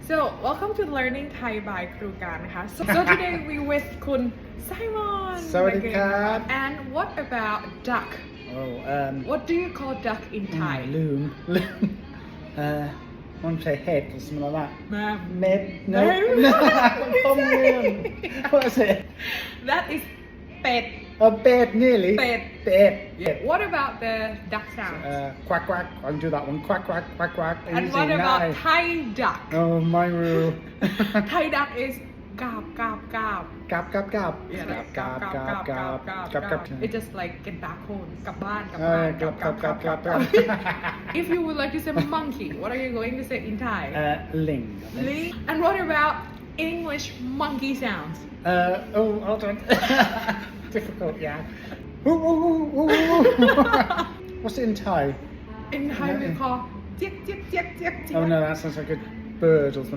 So welcome to Learning Thai by ครูการนะคะ So today we with คุณ Simon สวัสดีครับ And what about duck What do you call duck in Thai ลืมมันใช้ head or something like that มา Med no ต้มเรื่อง What is it That is เป็ด Oh bed nearly เป็ด bed What about the duck sound quack quack I can do that one quack quack quack quack And easy what about nice Thai duck Oh my rule Thai duck is กาบกาบกาบ gab gab gab Yeah, like gab gab gab gab gab gab gab gab. It just like get back home กลับบ้านกลับ เอ บ้า อน กลับกลับกลับกลับกลับ If you would like to say monkey what are you going to say in Thai ling Ling. And what about English monkey sounds oh hold on difficult yeah ooh, ooh, ooh, ooh. What's it in Thai In Thai we call เจี๊ยกเจี๊ยกเจี๊ยกเจี๊ยก oh no that sounds like a bird or something